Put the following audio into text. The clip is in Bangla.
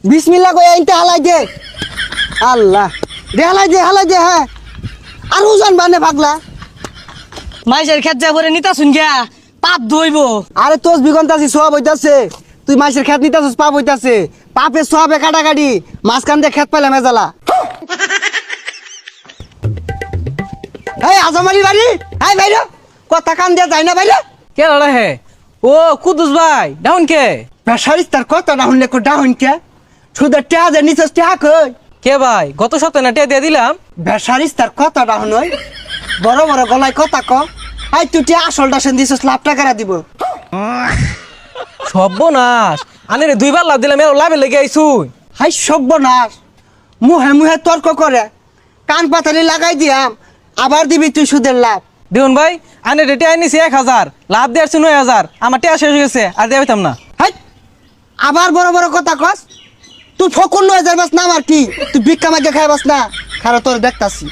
বিসমিল্লাহ কই এইটা হালাই দে আল্লাহ দে হালাই দে হ্যাঁ আর ওজন বানে পাগলা মাইসের খেত যা করে নিতা শুন গিয়া পাপ ধইব। আরে তোস বিগন্তাছি সব হইতাছে তুই মাইসের খেত নিতাছিস পাপ হইতাছে পাপে সবে কাটাকাটি মাঝখান দিয়ে খেত পাইলে মেজালা এই আজমারি বাড়ি এই বাইরে কথা কান দিয়া যায় না বাইরে কে লড়া হে ও কুদুস ভাই ডাউন কে বেসারিস তার কথা না শুনলে ডাউন কে শুধু টেহা যে নিচস টেহা কই কে ভাই গত সপ্তাহে না টিয়া দিয়ে দিলাম। বেসারিস তার কথা না শুনই বড় বড় গলায় কথা ক আই তুই টেহা আসলটা সেন দিছস লাভ টাকারা দিব সর্বনাশ আনে রে দুইবার লাভ দিলাম এর লাভে লেগে আইছুই। হাই সর্বনাশ মুহে মুহে তর্ক করে কান পাতালি লাগাই দিয়াম আবার দিবি তুই সুদের লাভ দেখুন ভাই আনে রে টিয়া নিছি 1000 লাভ দিয়ে 9000 আমার টিয়া শেষ হয়ে গেছে আর দিয়ে পাইতাম না। হাই আবার বড় বড় কথা কস তুই ফকুন 9000 বাস না আমার কি তুই ভিক্ষা মাগে খাই বাস না খারা তোর দেখতাছি